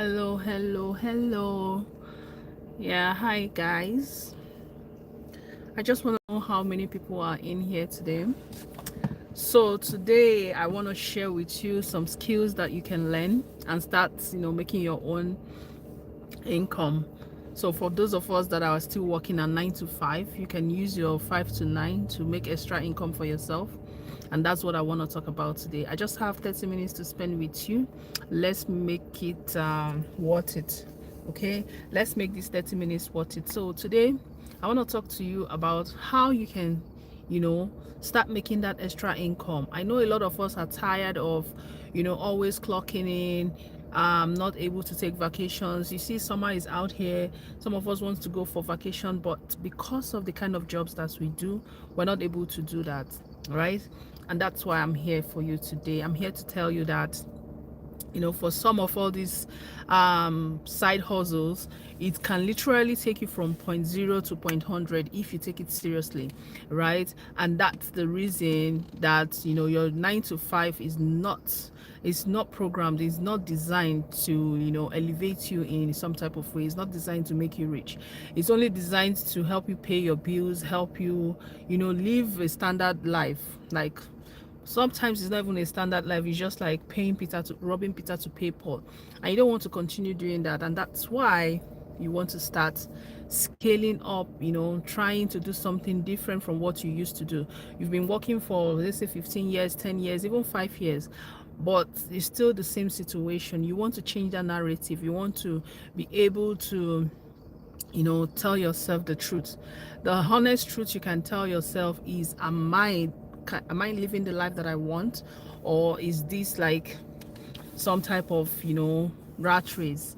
Hello. Yeah, hi guys. I just want to know how many people are in here today. So today I want to share with you some skills that you can learn and start, making your own income. So for those of us that are still working at 9 to 5, you can use your 5 to 9 to make extra income for yourself. And that's what I want to talk about today. I just have 30 minutes to spend with you. Let's make it worth it. Okay, let's make this 30 minutes worth it. So today I want to talk to you about how you can, start making that extra income. I know a lot of us are tired of, always clocking in, not able to take vacations. You see, summer is out here. Some of us want to go for vacation, but because of the kind of jobs that we do, we're not able to do that, right? And that's why I'm here for you today. I'm here to tell you that, for some of all these side hustles, it can literally take you from point zero to point 100 if you take it seriously, right? And that's the reason that your 9 to 5 is not programmed, it's not designed to elevate you in some type of way. It's not designed to make you rich. It's only designed to help you pay your bills, help you live a standard life. Like, sometimes it's not even a standard life. It's just like robbing Peter to pay Paul, and you don't want to continue doing that. And that's why you want to start scaling up, trying to do something different from what you used to do. You've been working for, let's say, 15 years, 10 years, even 5 years, but it's still the same situation. You want to change that narrative. You want to be able to tell yourself the truth. The honest truth you can tell yourself is, am I living the life that I want, or is this like some type of rat race?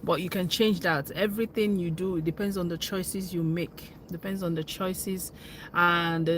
But you can change that. Everything you do, it depends on the choices you make, depends on the choices and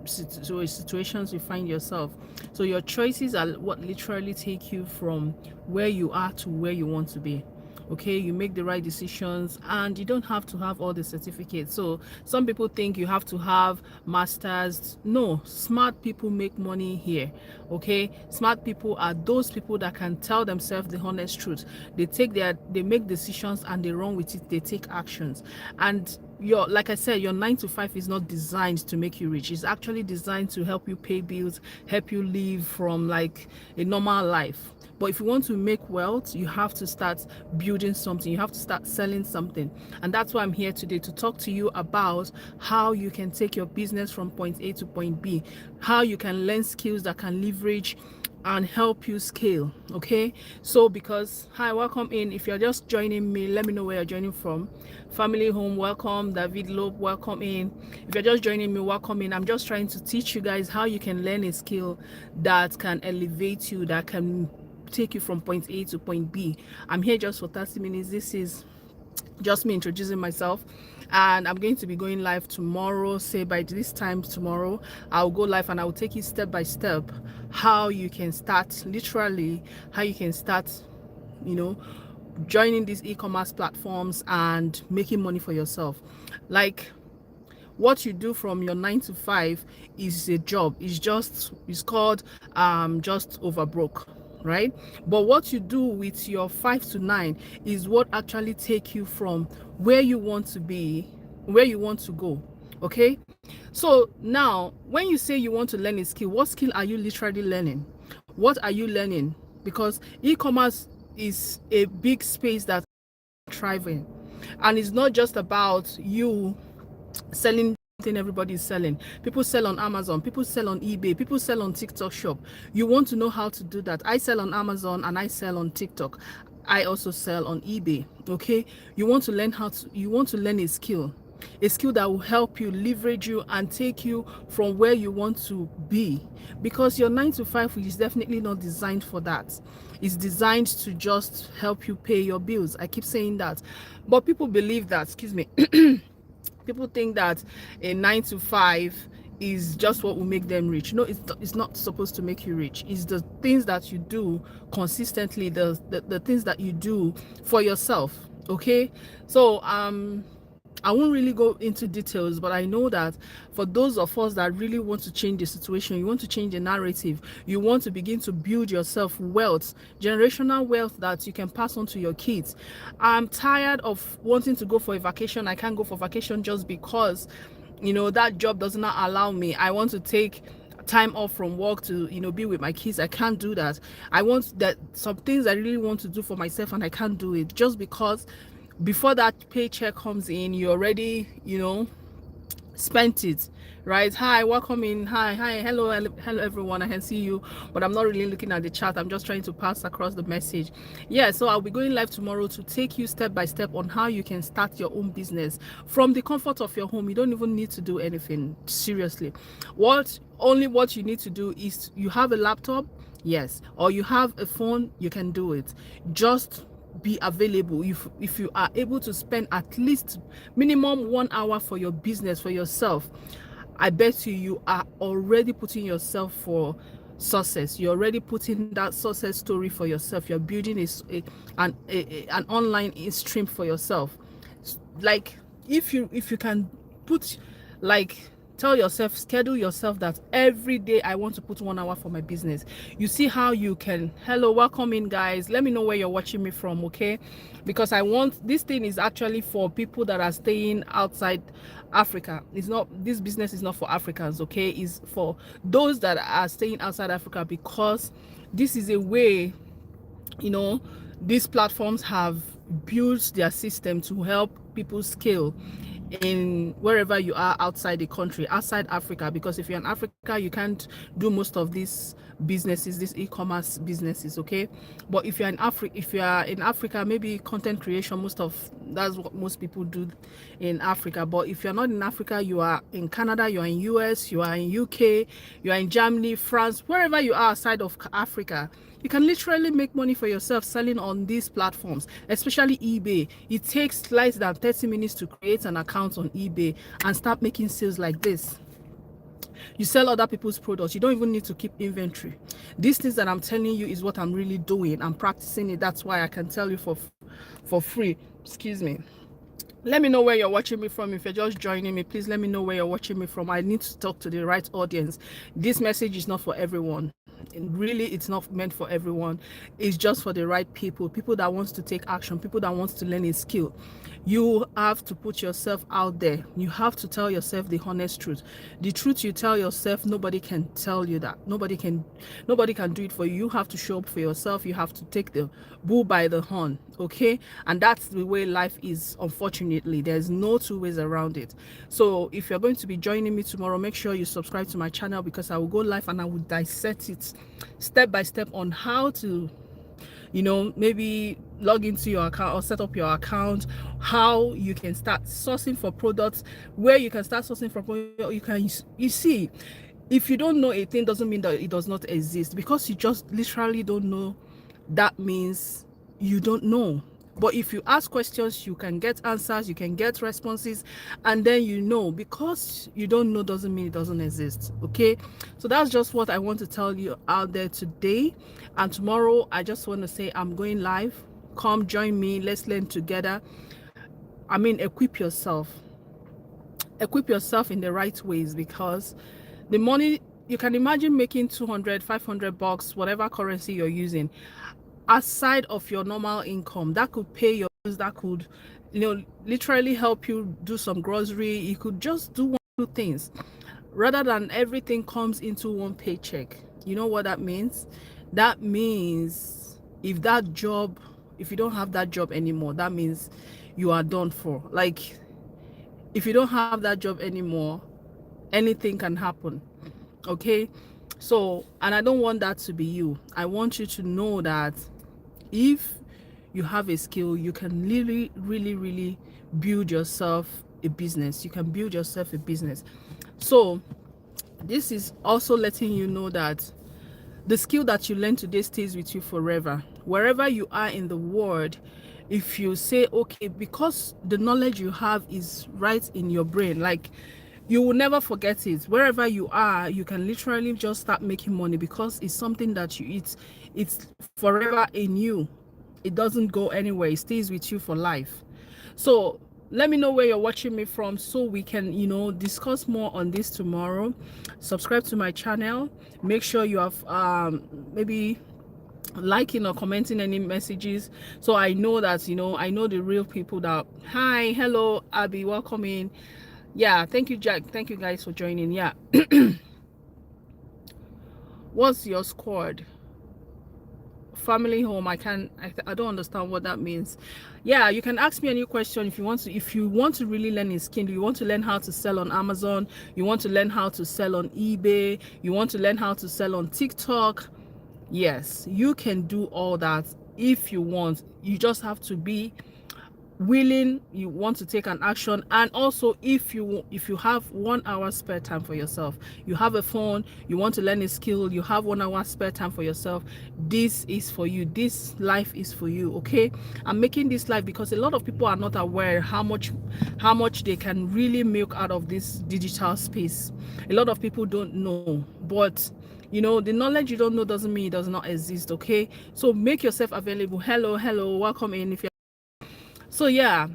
situations you find yourself. So your choices are what literally take you from where you are to where you want to be. Okay, you make the right decisions, and you don't have to have all the certificates. So some people think you have to have masters. No, smart people make money here. Okay, smart people are those people that can tell themselves the honest truth. They make decisions and they run with it. They take actions. And like I said, your 9 to 5 is not designed to make you rich. It's actually designed to help you pay bills, help you live from like a normal life. But if you want to make wealth, you have to start building something. You have to start selling something. And that's why I'm here today, to talk to you about how you can take your business from point A to point B, how you can learn skills that can leverage and help you scale. Okay, so because hi, welcome in. If you're just joining me, let me know where you're joining from. Family Home, welcome. David Loeb, welcome in. If you're just joining me, welcome in. I'm just trying to teach you guys how you can learn a skill that can elevate you, that can take you from point A to point B. I'm here just for 30 minutes. This is just me introducing myself, and I'm going to be going live tomorrow. Say by this time tomorrow I'll go live, and I will take you step by step how you can start, literally how you can start joining these e-commerce platforms and making money for yourself. Like, what you do from your 9 to 5 is a job. It's called just over broke, right? But what you do with your 5 to 9 is what actually take you from where you want to be, where you want to go. Okay, so now when you say you want to learn a skill, what skill are you literally learning? What are you learning? Because e-commerce is a big space that's thriving, and it's not just about you selling something everybody is selling. People sell on Amazon, people sell on eBay, people sell on TikTok shop. You want to know how to do that. I sell on Amazon and I sell on TikTok. I also sell on eBay. Okay, you want to learn a skill that will help you, leverage you, and take you from where you want to be. Because your 9 to 5 is definitely not designed for that. It's designed to just help you pay your bills. I keep saying that, but people believe that, excuse me, people think that a 9 to 5 is just what will make them rich. No, it's not supposed to make you rich. It's the things that you do consistently, the things that you do for yourself. Okay, so I won't really go into details, but I know that for those of us that really want to change the situation, you want to change the narrative, you want to begin to build yourself wealth, generational wealth that you can pass on to your kids. I'm tired of wanting to go for a vacation. I can't go for vacation just because, you know, that job does not allow me. I want to take time off from work to, you know, be with my kids. I can't do that. I want that some things I really want to do for myself and I can't do it just because before that paycheck comes in, you already, you know, spent it, right? Hi, welcome in. Hi, hello everyone. I can see you, but I'm not really looking at the chat. I'm just trying to pass across the message. Yeah, so I'll be going live tomorrow to take you step by step on how you can start your own business from the comfort of your home. You don't even need to do anything, seriously. What you need to do is you have a laptop, yes, or you have a phone, you can do it. Just be available. If you are able to spend at least minimum 1 hour for your business, for yourself, I bet you are already putting yourself for success. You're already putting that success story for yourself. You're building an online stream for yourself. Like if you can put, like, tell yourself, schedule yourself that every day I want to put 1 hour for my business. You see how you can. Hello, welcome in, guys. Let me know where you're watching me from, okay? Because I want, this thing is actually for people that are staying outside Africa. It's not, this business is not for Africans, okay? It's for those that are staying outside Africa, because this is a way, you know, these platforms have built their system to help people scale in wherever you are outside the country, outside Africa. Because if you're in Africa, you can't do most of these businesses, these e-commerce businesses, okay? But if you're in Africa, maybe content creation, that's what most people do in Africa. But if you're not in Africa, you are in Canada, you are in US, you are in UK, you are in Germany, France, wherever you are outside of Africa, you can literally make money for yourself selling on these platforms, especially eBay. It takes less than 30 minutes to create an account on eBay and start making sales like this. You sell other people's products. You don't even need to keep inventory. These things that I'm telling you is what I'm really doing. I'm practicing it. That's why I can tell you for free. Excuse me. Let me know where you're watching me from. If you're just joining me, please let me know where you're watching me from. I need to talk to the right audience. This message is not for everyone. And really, it's not meant for everyone. It's just for the right people that wants to take action, people that wants to learn a skill. You have to put yourself out there. You have to tell yourself the honest truth. The truth you tell yourself, nobody can tell you that. Nobody can do it for you. You have to show up for yourself. You have to take the bull by the horn, okay? And that's the way life is, unfortunately. There's no two ways around it. So if you're going to be joining me tomorrow, make sure you subscribe to my channel, because I will go live and I will dissect it step by step on how to, you know, maybe log into your account or set up your account, how you can start sourcing for products, where you can start sourcing for products. You see, if you don't know a thing, doesn't mean that it does not exist. Because you just literally don't know, that means you don't know. But if you ask questions, you can get answers, you can get responses, and then you know. Because you don't know doesn't mean it doesn't exist, okay? So that's just what I want to tell you out there today. And tomorrow, I just want to say I'm going live. Come join me, let's learn together. I mean, equip yourself in the right ways, because the money, you can imagine making 200, 500 bucks, whatever currency you're using, aside of your normal income, that could pay your bills, that could, you know, literally help you do some grocery. You could just do 1-2 things rather than everything comes into one paycheck. You know what that means? That means if you don't have that job anymore, that means you are done for. Like, if you don't have that job anymore, anything can happen, okay? So, and I don't want that to be you. I want you to know that if you have a skill, you can really build yourself a business. You can build yourself a business. So this is also letting you know that the skill that you learn today stays with you forever. Wherever you are in the world, if you say, okay, because the knowledge you have is right in your brain, like, you will never forget it. Wherever you are, you can literally just start making money, because it's something that it's forever in you. It doesn't go anywhere. It stays with you for life. So let me know where you're watching me from so we can, you know, discuss more on this tomorrow. Subscribe to my channel. Make sure you have maybe liking or commenting any messages, so I know that, you know, I know the real people that. Hi, hello Abby, welcome in. Yeah, thank you Jack, thank you guys for joining. Yeah. What's your squad? Family home? I don't understand what that means. Yeah, you can ask me any question if you want to. If you want to really learn a skill, you want to learn how to sell on Amazon, you want to learn how to sell on eBay, you want to learn how to sell on TikTok, yes, you can do all that if you want. You just have to be willing, you want to take an action. And also, if you have 1 hour spare time for yourself, you have a phone, you want to learn a skill, you have 1 hour spare time for yourself, this is for you. This life is for you. Okay, I'm making this life because a lot of people are not aware how much they can really milk out of this digital space. A lot of people don't know, but you know, the knowledge you don't know doesn't mean it does not exist. Okay, so make yourself available. Hello, welcome in. If you're so, yeah,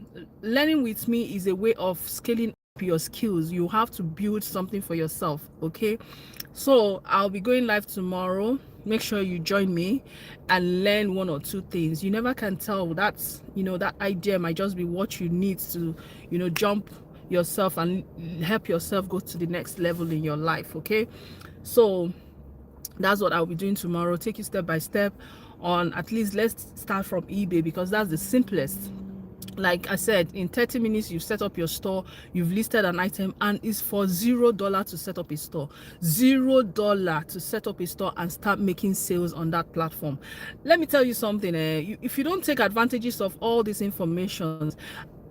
learning with me is a way of scaling up your skills. You have to build something for yourself. Okay, so I'll be going live tomorrow. Make sure you join me and learn 1 or 2 things. You never can tell. That's, you know, that idea might just be what you need to, you know, jump yourself and help yourself go to the next level in your life. Okay, so that's what I'll be doing tomorrow. Take you step by step on, at least let's start from eBay, because that's the simplest. Like I said, in 30 minutes you've set up your store, you've listed an item, and it's for $0 to set up a store. $0 to set up a store and start making sales on that platform. Let me tell you something, if you don't take advantages of all these information,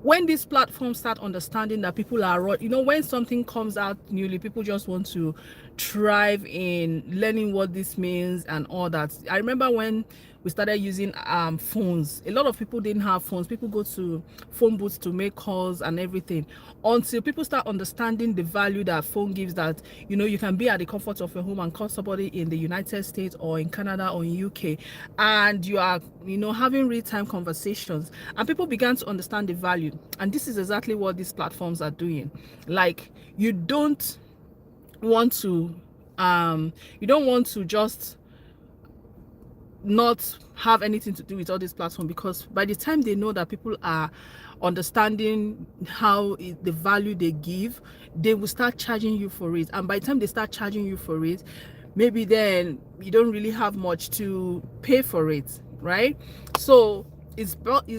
when these platforms start understanding that people are, you know, when something comes out newly, people just want to thrive in learning what this means and all that. I remember when we started using phones, a lot of people didn't have phones. People go to phone booths to make calls and everything, until people start understanding the value that phone gives, that, you know, you can be at the comfort of your home and call somebody in the United States or in Canada or in UK, and you are, you know, having real-time conversations, and people began to understand the value. And this is exactly what these platforms are doing. Like, you don't want to just not have anything to do with all these platforms, because by the time they know that people are understanding the value they give, they will start charging you for it. And by the time they start charging you for it, maybe then you don't really have much to pay for it, right? So it's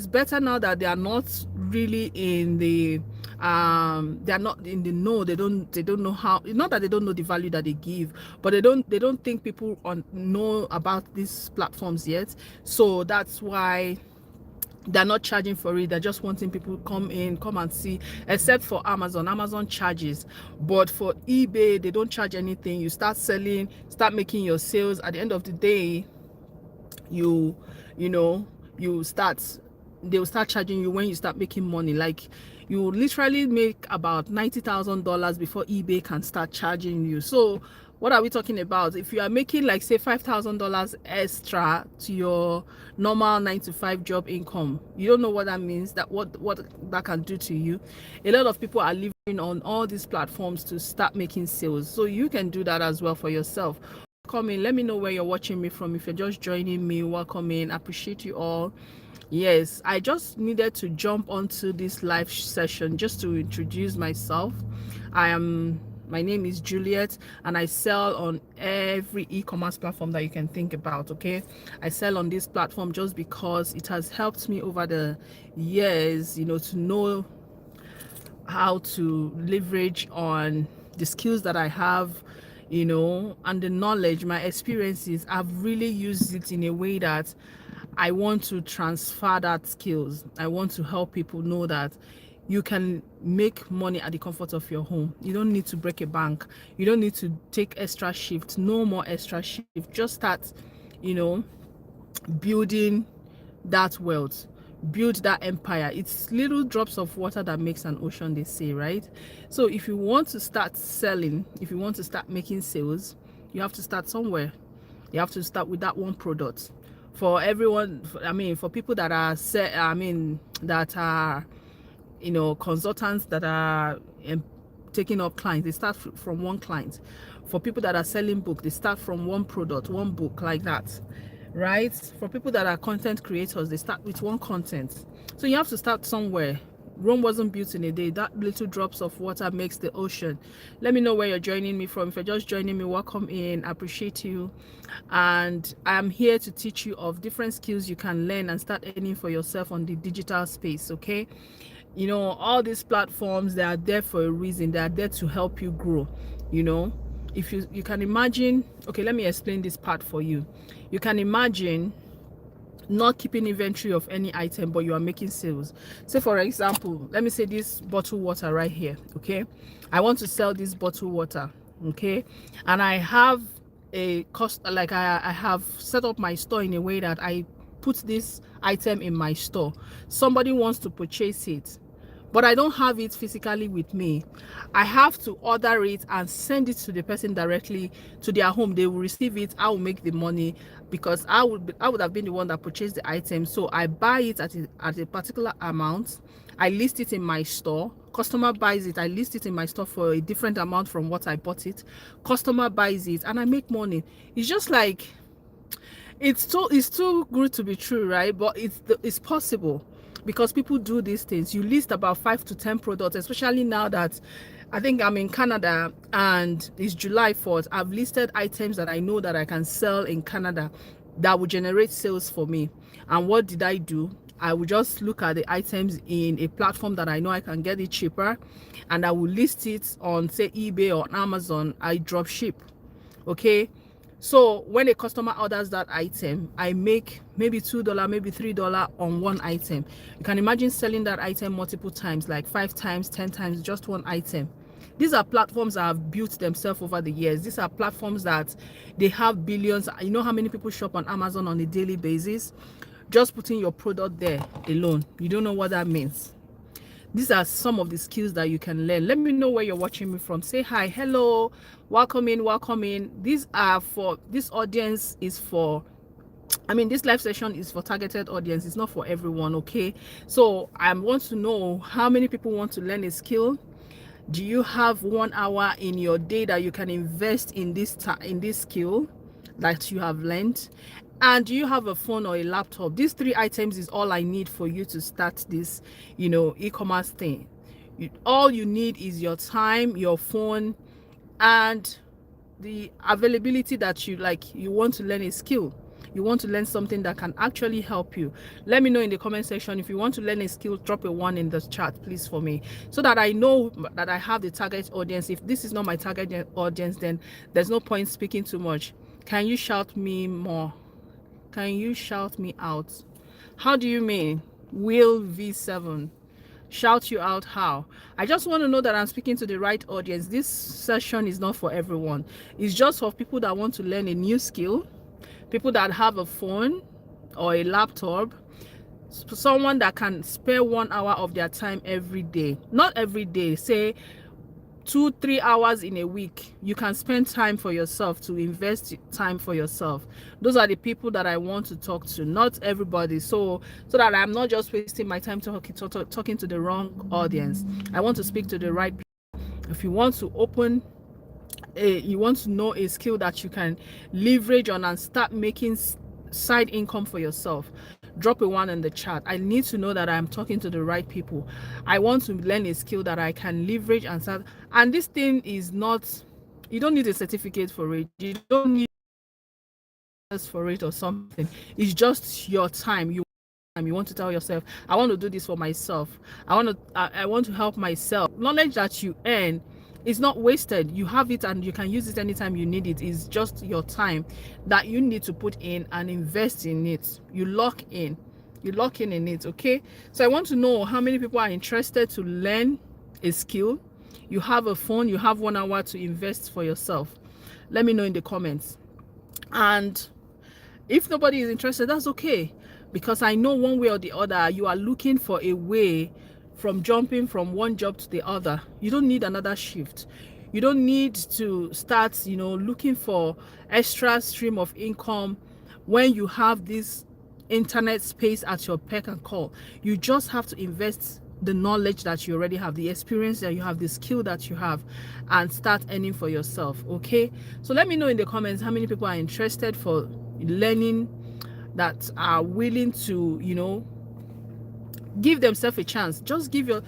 better now that they are not really in the they are not in the know. They don't know how, not that they don't know the value that they give, but they don't think people know about these platforms yet. So that's why they're not charging for it. They're just wanting people to come and see. Except for Amazon charges, but for eBay they don't charge anything. You start selling, start making your sales. At the end of the day, you know, they will start charging you when you start making money. Like, you literally make about $90,000 before eBay can start charging you. So what are we talking about? If you are making, like, say $5,000 extra to your normal 9 to 5 job income, you don't know what that means, that what that can do to you. A lot of people are living on all these platforms to start making sales, so you can do that as well for yourself. Come in, let me know where you're watching me from. If you're just joining me, welcome in. I appreciate you all. Yes, I just needed to jump onto this live session just to introduce myself. My name is Juliet, and I sell on every e-commerce platform that you can think about. Okay, I sell on this platform just because it has helped me over the years, you know, to know how to leverage on the skills that I have, you know, and the knowledge, my experiences. I've really used it in a way that I want to transfer that skills. I want to help people know that you can make money at the comfort of your home. You don't need to break a bank. You don't need to take extra shifts. No more extra shift. Just start, you know, building that wealth, build that empire. It's little drops of water that makes an ocean, they say, right? So if you want to start selling, if you want to start making sales, you have to start somewhere. You have to start with that one product. For everyone, I mean, for people that are that are consultants that are taking up clients, they start from one client. For people that are selling book, they start from one product, one book, like that, right? For people that are content creators, they start with one content. So you have to start somewhere. Rome wasn't built in a day. That little drops of water makes the ocean. Let me know where you're joining me from. If you're just joining me, welcome in. I appreciate you. And I'm here to teach you of different skills you can learn and start earning for yourself on the digital space, okay? All these platforms, they are there for a reason. They are there to help you grow. If you can imagine, okay, let me explain this part for you. You can imagine not keeping inventory of any item, but you are making sales. Say for example, let me say this bottled water right here, okay? I want to sell this bottled water, okay? And I have a cost, like I have set up my store in a way that I put this item in my store. Somebody wants to purchase it, but I don't have it physically with me. I have to order it and send it to the person directly to their home. They will receive it. I will make the money because I would have been the one that purchased the item. So I buy it at a particular amount. I list it in my store. Customer buys it. I list it in my store for a different amount from what I bought it. Customer buys it and I make money. It's just like, it's too good to be true, right? But it's possible, because people do these things. You list about 5 to 10 products, especially now that I think I'm in Canada and it's July 4th. I've listed items that I know that I can sell in Canada that will generate sales for me. And what did I do? I will just look at the items in a platform that I know I can get it cheaper, and I will list it on, say, eBay or Amazon. I drop ship, okay? So when a customer orders that item, I make maybe $2, maybe $3 on one item. You can imagine selling that item multiple times, like 5 times, 10 times, just one item. These are platforms that have built themselves over the years. These are platforms that they have billions. You know how many people shop on Amazon on a daily basis? Just putting your product there alone, you don't know what that means. These are some of the skills that you can learn. Let me know where you're watching me from. Say hi, hello, welcome in, welcome in. These are for, this audience is for, this live session is for targeted audience. It's not for everyone, okay? So I want to know how many people want to learn a skill. Do you have 1 hour in your day that you can invest in this skill that you have learned? And do you have a phone or a laptop? These 3 items is all I need for you to start this, e-commerce thing. All you need is your time, your phone, and the availability that you want to learn a skill. You want to learn something that can actually help you. Let me know in the comment section. If you want to learn a skill, drop a 1 in the chat, please, for me, so that I know that I have the target audience. If this is not my target audience, then there's no point speaking too much. Can you shout me more? Can you shout me out? How do you mean? Will V7 shout you out? How? I just want to know that I'm speaking to the right audience. This session is not for everyone. It's just for people that want to learn a new skill, people that have a phone or a laptop, someone that can spare 1 hour of their time every day. Not every day, say 2-3 hours in a week. You can spend time for yourself, to invest time for yourself. Those are the people that I want to talk to, not everybody, so that I'm not just wasting my time talking to the wrong audience. I want to speak to the right people. If you want to you want to know a skill that you can leverage on and start making side income for yourself, drop a 1 in the chat. I need to know that I'm talking to the right people. I want to learn a skill that I can leverage and start. And this thing is not, you don't need a certificate for it. You don't need for it or something. It's just your time. You want to tell yourself, I want to do this for myself. I want to help myself. Knowledge that you earn is not wasted. You have it and you can use it anytime you need it. It's just your time that you need to put in and invest in it. You lock in it, okay? So I want to know how many people are interested to learn a skill. You have a phone, you have 1 hour to invest for yourself. Let me know in the comments. And if nobody is interested, that's okay, because I know one way or the other you are looking for a way from jumping from one job to the other. You don't need another shift. You don't need to start looking for extra stream of income when you have this internet space at your beck and call. You just have to invest the knowledge that you already have, the experience that you have, the skill that you have, and start earning for yourself. Okay, so let me know in the comments how many people are interested for learning, that are willing to, you know, give themselves a chance. Just give your,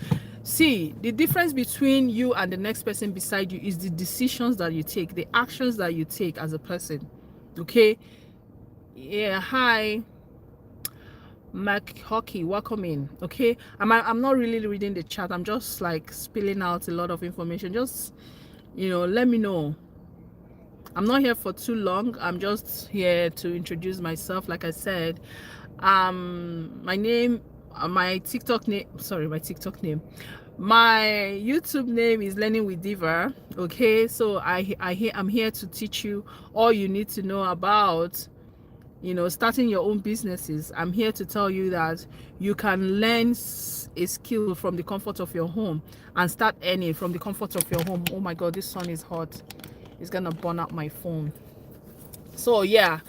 see, the difference between you and the next person beside you is the decisions that you take, the actions that you take as a person. Okay, yeah, hi Mac Hockey, welcome in. Okay, I'm not really reading the chat, I'm just like spilling out a lot of information. Just, you know, let me know. I'm not here for too long, I'm just here to introduce myself. Like I said, my name, my TikTok name, sorry, my TikTok name, my YouTube name is Learning with Diva. Okay, so I'm here to teach you all you need to know about, you know, starting your own businesses. I'm here to tell you that you can learn a skill from the comfort of your home and start earning from the comfort of your home. Oh my god, this sun is hot, it's gonna burn out my phone. So yeah,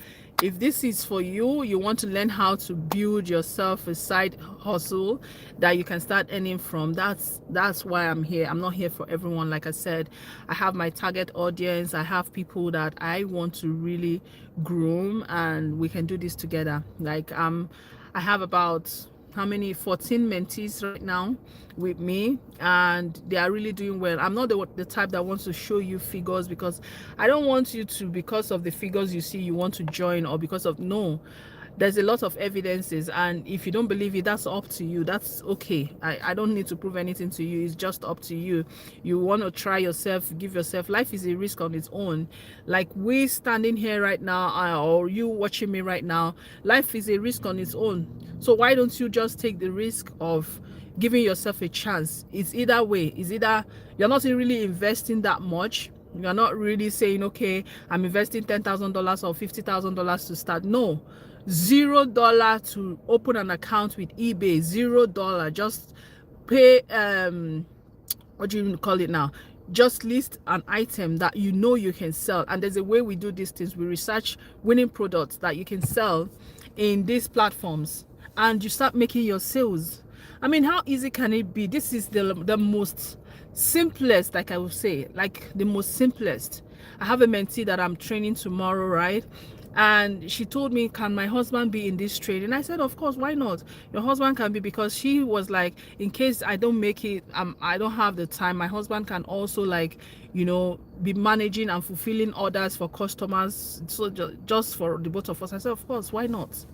if this is for you, you want to learn how to build yourself a side hustle that you can start earning from, that's why I'm here. I'm not here for everyone. Like I said, I have my target audience, I have people that I want to really groom, and we can do this together. Like I have about, how many, 14 mentees right now with me, and they are really doing well. I'm not the type that wants to show you figures, because I don't want you to, because of the figures you see, you want to join, or because of, no, there's a lot of evidences, and if you don't believe it, that's up to you. That's okay. I don't need to prove anything to you. It's just up to you. You want to try yourself, give yourself, life is a risk on its own. Like we standing here right now, or you watching me right now, life is a risk on its own. So why don't you just take the risk of giving yourself a chance? It's either way. It's either you're not really investing that much, you're not really saying, okay, I'm investing $10,000 or $50,000 to start. No, $0 to open an account with eBay. $0. Just pay, what do you call it now, just list an item that you know you can sell. And there's a way we do these things. We research winning products that you can sell in these platforms, and you start making your sales. I mean, how easy can it be? This is the most simplest, like I would say, like the most simplest. I have a mentee that I'm training tomorrow, right? And she told me, can my husband be in this trade? And I said, of course, why not? Your husband can be, because she was like, in case I don't make it, I don't have the time, my husband can also, like, you know, be managing and fulfilling orders for customers, so just for the both of us. I said, of course, why not?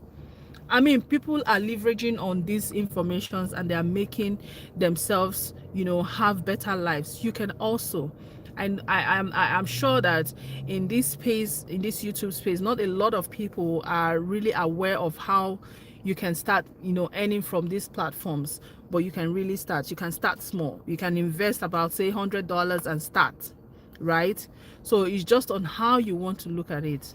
I mean, people are leveraging on these informations, and they are making themselves, you know, have better lives. You can also. And I'm sure that in this space, in this YouTube space, not a lot of people are really aware of how you can start, you know, earning from these platforms. But you can really start. You can start small. You can invest about, say, $100 and start, right? So it's just on how you want to look at it.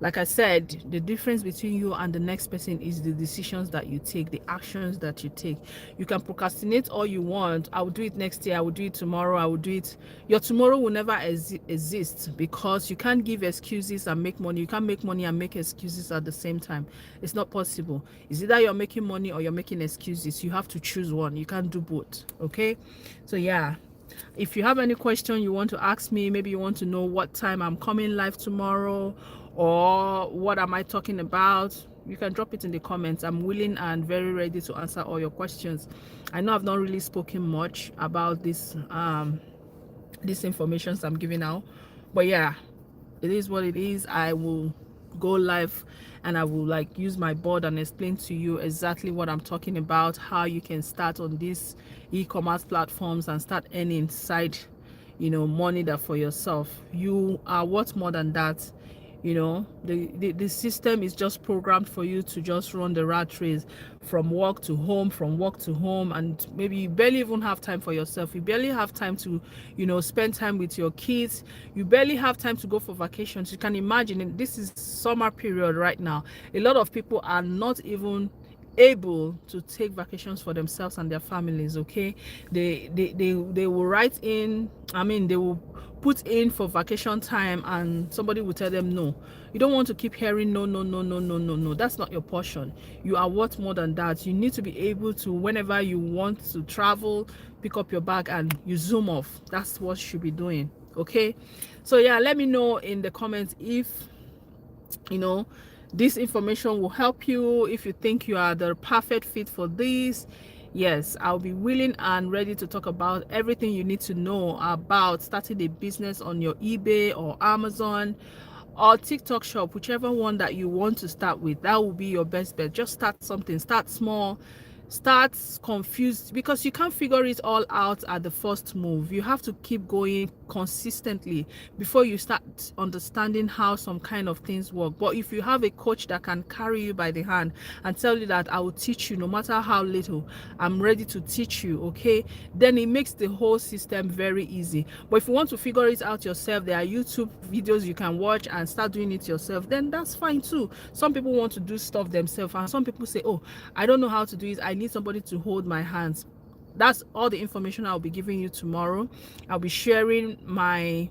Like I said, the difference between you and the next person is the decisions that you take, the actions that you take. You can procrastinate all you want. I will do it next year, I will do it tomorrow, I will do it. Your tomorrow will never exist, because you can't give excuses and make money. You can't make money and make excuses at the same time. It's not possible. It's either you're making money or you're making excuses. You have to choose one. You can't do both. Okay? So yeah. If you have any question you want to ask me, maybe you want to know what time I'm coming live tomorrow, or what am I talking about, you can drop it in the comments. I'm willing and very ready to answer all your questions. I know I've not really spoken much about this these informations I'm giving out, but yeah, it is what it is. I will go live and I will like use my board and explain to you exactly what I'm talking about, how you can start on these e-commerce platforms and start earning side, you know, money that for yourself. You are worth more than that. You know, the system is just programmed for you to just run the rat race from work to home, from work to home, and maybe you barely even have time for yourself. You barely have time to, you know, spend time with your kids. You barely have time to go for vacations. You can imagine, this is summer period right now. A lot of people are not even able to take vacations for themselves and their families. Okay, they will write in, I mean, they will put in for vacation time and somebody will tell them no. You don't want to keep hearing no, no, no, no, no, no, no. That's not your portion. You are worth more than that. You need to be able to, whenever you want to travel, pick up your bag and you zoom off. That's what you should be doing. Okay, so yeah, let me know in the comments if this information will help you, if you think you are the perfect fit for this. Yes, I'll be willing and ready to talk about everything you need to know about starting a business on your eBay or Amazon or TikTok shop, whichever one that you want to start with. That will be your best bet. Just start something, start small, start confused, because you can't figure it all out at the first move. You have to keep going consistently before you start understanding how some kind of things work. But if you have a coach that can carry you by the hand and tell you that I will teach you no matter how little, I'm ready to teach you, okay, then it makes the whole system very easy. But if you want to figure it out yourself, there are YouTube videos you can watch and start doing it yourself, then that's fine too. Some people want to do stuff themselves, and some people say, oh, I don't know how to do it, I need somebody to hold my hands. That's all the information I'll be giving you tomorrow. I'll be sharing my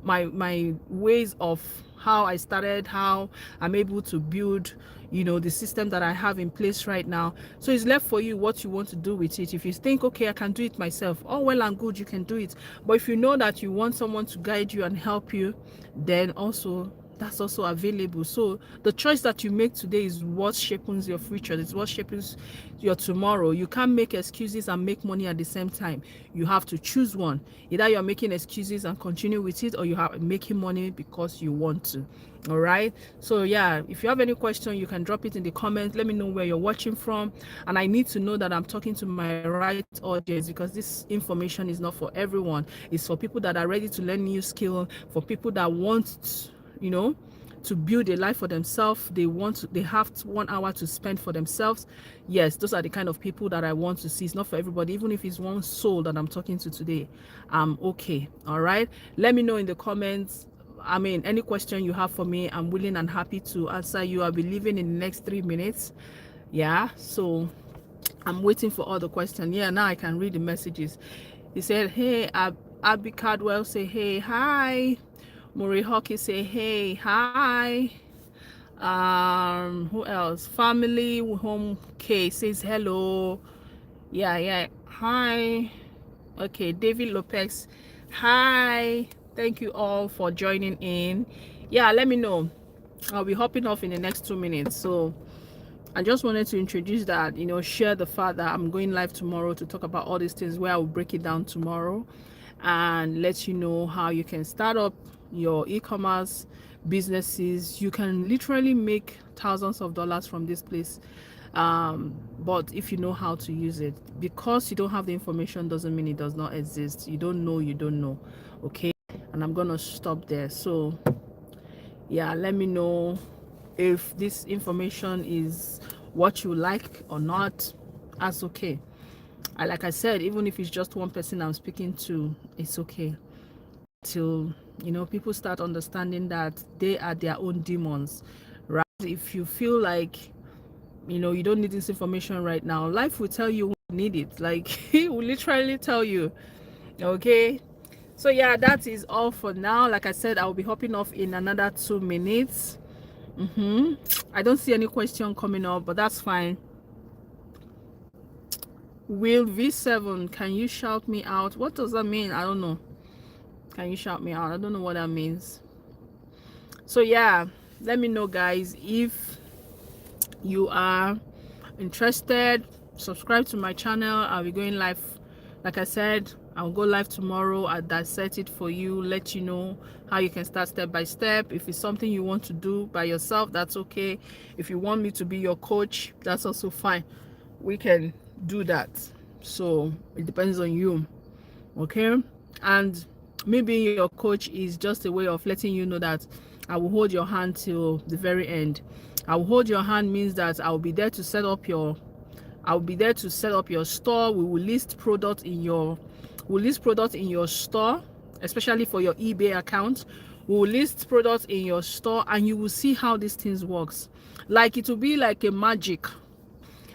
my ways of how I started, how I'm able to build the system that I have in place right now. So it's left for you what you want to do with it. If you think, okay, I can do it myself, all well and good, you can do it. But if you know that you want someone to guide you and help you, then also that's also available. So the choice that you make today is what shapes your future. It's what shapes your tomorrow. You can't make excuses and make money at the same time. You have to choose one. Either you're making excuses and continue with it, or you are making money because you want to. All right, so yeah, if you have any question, you can drop it in the comments. Let me know where you're watching from, and I need to know that I'm talking to my right audience, because this information is not for everyone. It's for people that are ready to learn new skill, for people that want to build a life for themselves. They have 1 hour to spend for themselves. Yes, those are the kind of people that I want to see. It's not for everybody. Even if it's one soul that I'm talking to today, I'm okay. All right, let me know in the comments. I mean, any question you have for me, I'm willing and happy to answer you. I'll be leaving in the next 3 minutes. Yeah, so I'm waiting for all the questions. Yeah, now I can read the messages. He said, hey, Abby Cardwell say, hey, hi. Murray Hockey say, hey, hi. Who else? Family Home K says hello. Yeah, hi. Okay, David Lopez, hi. Thank you all for joining in. Yeah, let me know. I'll be hopping off in the next 2 minutes. So I just wanted to introduce that, share the fact that I'm going live tomorrow to talk about all these things, where I will break it down tomorrow and let you know how you can start up your e-commerce businesses. You can literally make thousands of dollars from this place, but if you know how to use it. Because you don't have the information doesn't mean it does not exist. You don't know. Okay, and I'm gonna stop there. So yeah, let me know if this information is what you like or not. That's okay. Like I said, even if it's just one person I'm speaking to, it's okay, till people start understanding that they are their own demons, right? If you feel like you don't need this information right now, life will tell you when you need it. Like it will literally tell you. Okay, so yeah, that is all for now. Like I said, I'll be hopping off in another 2 minutes. I don't see any question coming up, but that's fine. Will V7, can you shout me out? What does that mean? I don't know. Can you shout me out? I don't know what that means. So yeah, let me know, guys, if you are interested. Subscribe to my channel. I'll be going live. Like I said, I'll go live tomorrow. I'll dissect it for you, let you know how you can start step by step. If it's something you want to do by yourself, that's okay. If you want me to be your coach, that's also fine. We can do that. So it depends on you. Okay, and me being your coach is just a way of letting you know that I will hold your hand till the very end. I will hold your hand means that I'll be there to set up your store. We will list product in your store, especially for your eBay account. We will list products in your store, and you will see how these things works. Like it will be like a magic,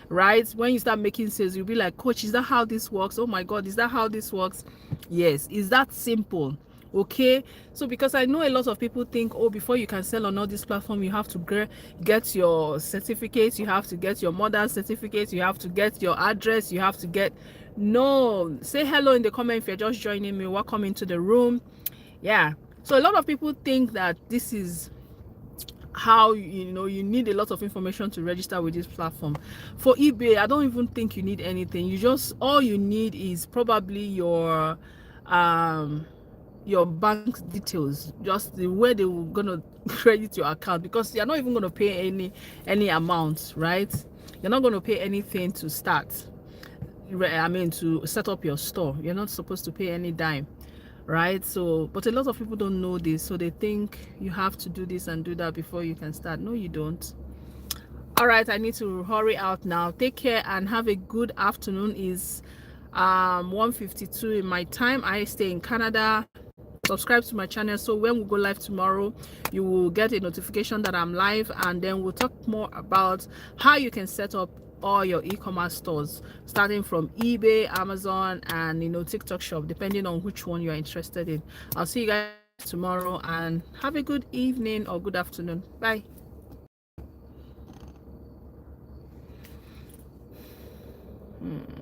right? When you start making sales, you'll be like, coach, is that how this works? Oh my god, is that how this works? Yes, is that simple. Okay, so because I know a lot of people think, oh, before you can sell on all this platform, you have to get your certificates, you have to get your mother's certificate, you have to get your address, you have to get. No, say hello in the comment if you're just joining me. Welcome into the room. Yeah, so a lot of people think that this is how, you know, you need a lot of information to register with this platform. For eBay, I don't even think you need anything. You just, all you need is probably your bank details, just the way they were gonna credit your account, because you're not even gonna pay any amount, right? You're not gonna pay anything to start. I mean, to set up your store, you're not supposed to pay any dime, right? So, but a lot of people don't know this, so they think you have to do this and do that before you can start. No, you don't. All right, I need to hurry out now. Take care and have a good afternoon. Is 1:52 in my time. I stay in Canada. Subscribe to my channel, so when we go live tomorrow, you will get a notification that I'm live, and then we'll talk more about how you can set up all your e-commerce stores, starting from eBay, Amazon, and, you know, TikTok shop, depending on which one you're interested in. I'll see you guys tomorrow, and have a good evening or good afternoon. Bye.